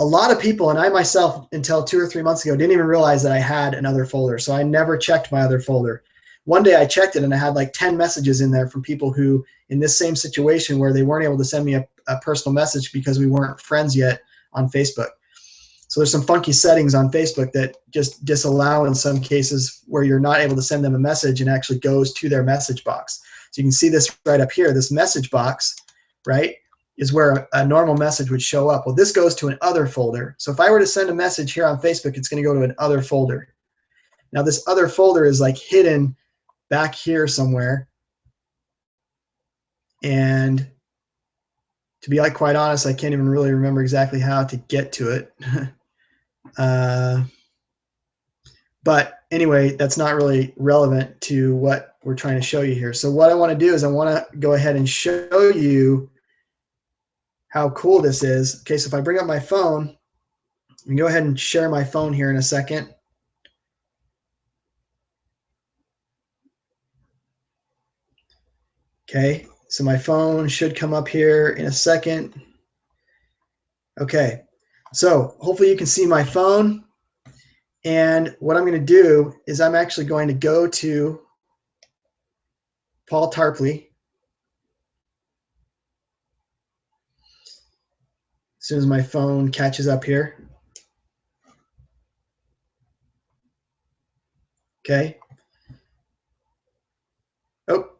a lot of people, and I myself until 2 or 3 months ago, didn't even realize that I had another folder. So I never checked my other folder. One day I checked it and I had like 10 messages in there from people who, in this same situation where they weren't able to send me a personal message because we weren't friends yet on Facebook. So there's some funky settings on Facebook that just disallow in some cases where you're not able to send them a message and actually goes to their message box. So you can see this right up here, this message box, right, is where a normal message would show up. Well, this goes to an other folder. So if I were to send a message here on Facebook, it's going to go to an other folder. Now this other folder is like hidden back here somewhere. And to be like quite honest, I can't even really remember exactly how to get to it. But anyway, that's not really relevant to what we're trying to show you here. So what I want to do is I want to go ahead and show you how cool this is. Okay, so if I bring up my phone, I can go ahead and share my phone here in a second. Okay, so my phone should come up here in a second. Okay, so hopefully you can see my phone. And what I'm going to do is I'm actually going to go to Paul Tarpley. As soon as my phone catches up here. Okay. Oh,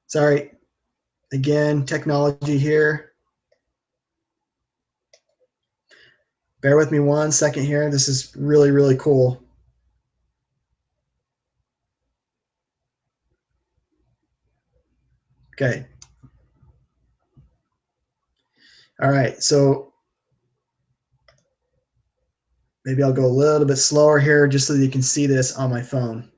sorry. Again, technology here. Bear with me 1 second here. This is really, really cool. Okay. All right, so maybe I'll go a little bit slower here just so that you can see this on my phone.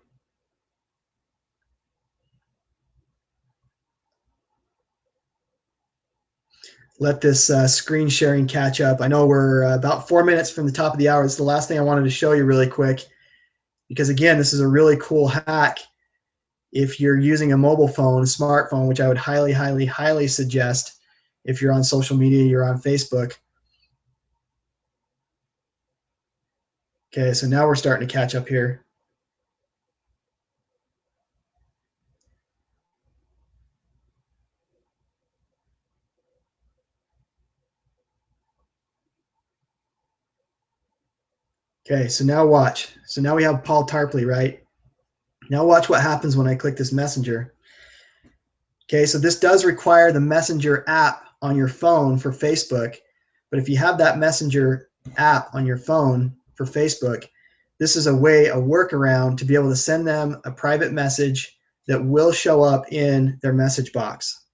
Let this screen sharing catch up. I know we're about 4 minutes from the top of the hour. It's the last thing I wanted to show you really quick, because again, this is a really cool hack if you're using a mobile phone, smartphone, which I would highly, highly, highly suggest if you're on social media, you're on Facebook. Okay, so now we're starting to catch up here. Okay, so now watch. So now we have Paul Tarpley, right? Now watch what happens when I click this messenger. Okay, so this does require the Messenger app on your phone for Facebook. But if you have that Messenger app on your phone for Facebook, this is a way, a workaround to be able to send them a private message that will show up in their message box.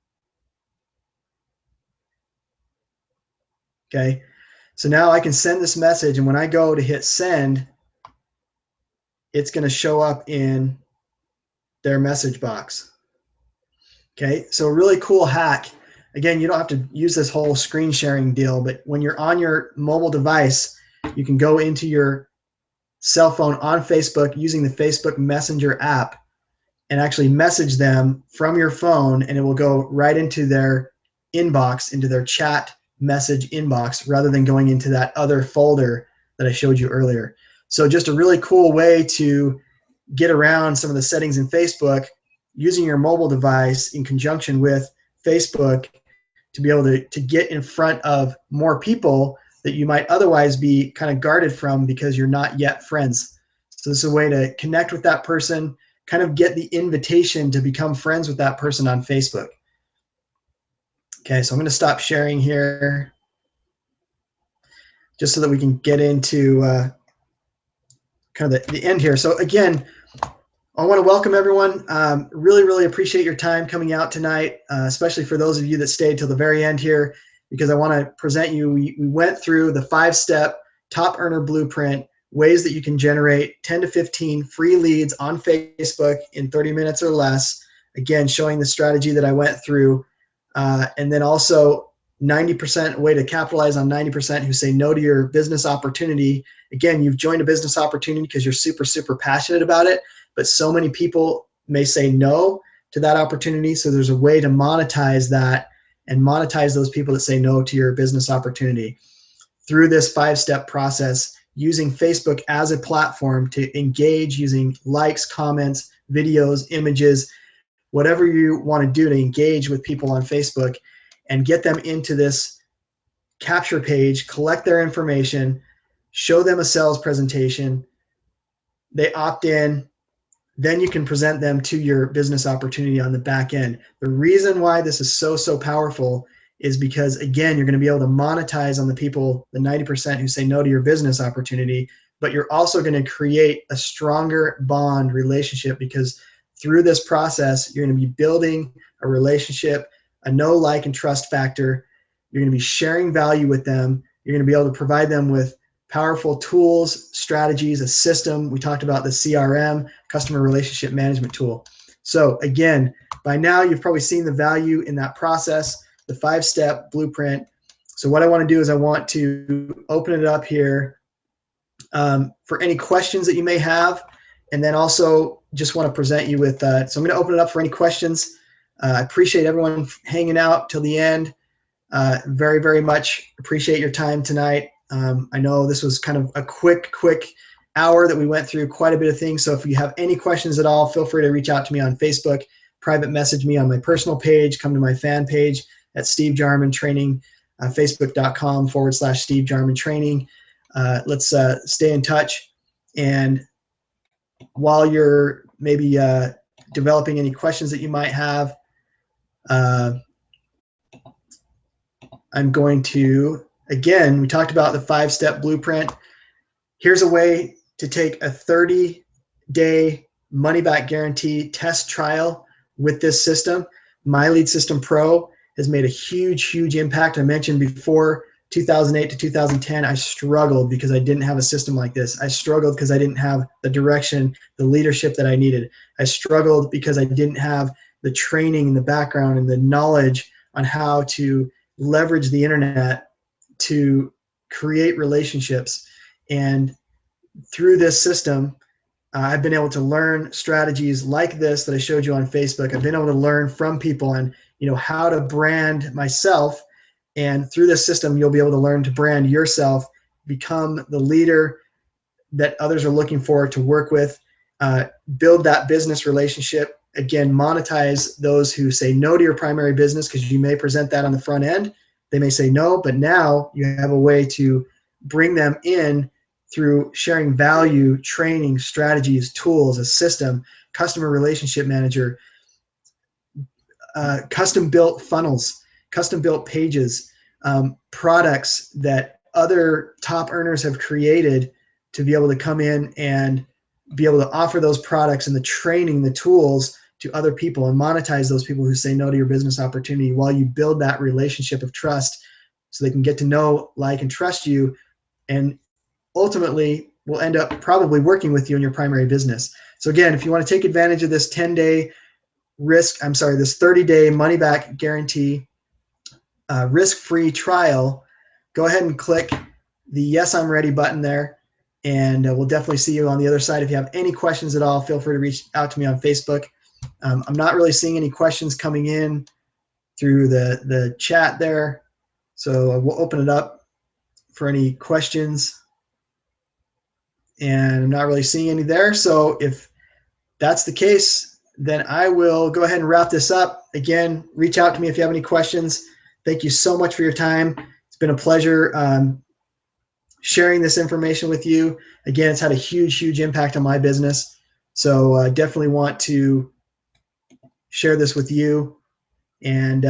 Okay, so now I can send this message, and when I go to hit send, it's going to show up in their message box. Okay, so a really cool hack. Again, you don't have to use this whole screen sharing deal, but when you're on your mobile device, you can go into your cell phone on Facebook using the Facebook Messenger app and actually message them from your phone, and it will go right into their inbox, into their chat message inbox, rather than going into that other folder that I showed you earlier. So just a really cool way to get around some of the settings in Facebook using your mobile device in conjunction with Facebook to be able to get in front of more people that you might otherwise be kind of guarded from because you're not yet friends. So this is a way to connect with that person, kind of get the invitation to become friends with that person on Facebook. Okay, so I'm going to stop sharing here just so that we can get into kind of the end here. So again, I want to welcome everyone. Really, really appreciate your time coming out tonight, especially for those of you that stayed till the very end here, because I want to present you. We went through the 5-step top earner blueprint, ways that you can generate 10 to 15 free leads on Facebook in 30 minutes or less. Again, showing the strategy that I went through. And then also 90% way to capitalize on 90% who say no to your business opportunity. Again, you've joined a business opportunity because you're super, super passionate about it, but so many people may say no to that opportunity. So there's a way to monetize that and monetize those people that say no to your business opportunity through this 5-step process, using Facebook as a platform to engage using likes, comments, videos, images, whatever you want to do to engage with people on Facebook and get them into this capture page, collect their information, show them a sales presentation. They opt in, then you can present them to your business opportunity on the back end. The reason why this is so, so powerful is because, again, you're going to be able to monetize on the people, the 90% who say no to your business opportunity, but you're also going to create a stronger bond relationship, because through this process, you're going to be building a relationship, a know, like, and trust factor. You're going to be sharing value with them. You're going to be able to provide them with powerful tools, strategies, a system. We talked about the CRM, customer relationship management tool. So again, by now you've probably seen the value in that process, the 5-step blueprint. So what I want to do is I want to open it up here for any questions that you may have. And then also just want to present you with, so I'm going to open it up for any questions. I appreciate everyone hanging out till the end. Very, very much appreciate your time tonight. I know this was kind of a quick hour that we went through quite a bit of things. So if you have any questions at all, feel free to reach out to me on Facebook, private message me on my personal page, come to my fan page at Steve Jarman Training, facebook.com/Steve Jarman Training. Let's stay in touch. And while you're maybe developing any questions that you might have, I'm going to, again, we talked about the 5-step blueprint. Here's a way to take a 30-day money-back guarantee test trial with this system. MyLead System Pro has made a huge impact. I mentioned before, 2008 to 2010, I struggled because I didn't have a system like this. I struggled because I didn't have the direction, the leadership that I needed. I struggled because I didn't have the training and the background and the knowledge on how to leverage the internet to create relationships. And through this system, I've been able to learn strategies like this that I showed you on Facebook. I've been able to learn from people on, how to brand myself. And through this system, you'll be able to learn to brand yourself, become the leader that others are looking for to work with, build that business relationship. Again, monetize those who say no to your primary business, because you may present that on the front end. They may say no, but now you have a way to bring them in through sharing value, training, strategies, tools, a system, customer relationship manager, custom-built funnels, custom-built pages, products that other top earners have created to be able to come in and be able to offer those products and the training, the tools to other people and monetize those people who say no to your business opportunity while you build that relationship of trust so they can get to know, like, and trust you, and ultimately will end up probably working with you in your primary business. So again, if you want to take advantage of this 10-day this 30-day money-back guarantee risk-free trial, go ahead and click the Yes, I'm Ready button there, and we'll definitely see you on the other side. If you have any questions at all, feel free to reach out to me on Facebook. I'm not really seeing any questions coming in through the chat there, so we'll open it up for any questions, and I'm not really seeing any there. So if that's the case, then I will go ahead and wrap this up. Again, reach out to me if you have any questions. Thank you so much for your time. It's been a pleasure sharing this information with you. Again, it's had a huge impact on my business. So definitely want to share this with you, and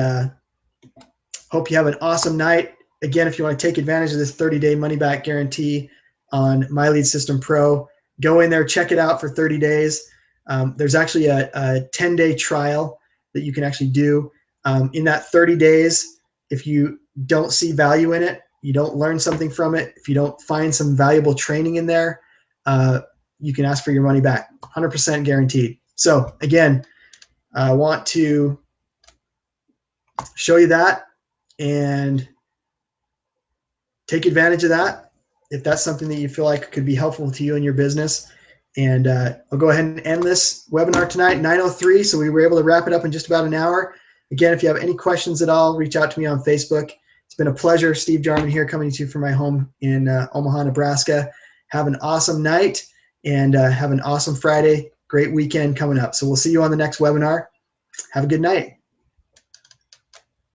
hope you have an awesome night. Again, if you want to take advantage of this 30-day money-back guarantee on MyLead System Pro, go in there, check it out for 30 days. There's actually a 10-day trial that you can actually do. In that 30 days, if you don't see value in it, you don't learn something from it, if you don't find some valuable training in there, you can ask for your money back, 100% guaranteed. So again, I want to show you that and take advantage of that if that's something that you feel like could be helpful to you in your business. And I'll go ahead and end this webinar tonight, 9:03, so we were able to wrap it up in just about an hour. Again, if you have any questions at all, reach out to me on Facebook. It's been a pleasure. Steve Jarman here, coming to you from my home in Omaha, Nebraska. Have an awesome night, and have an awesome Friday. Great weekend coming up. So we'll see you on the next webinar. Have a good night.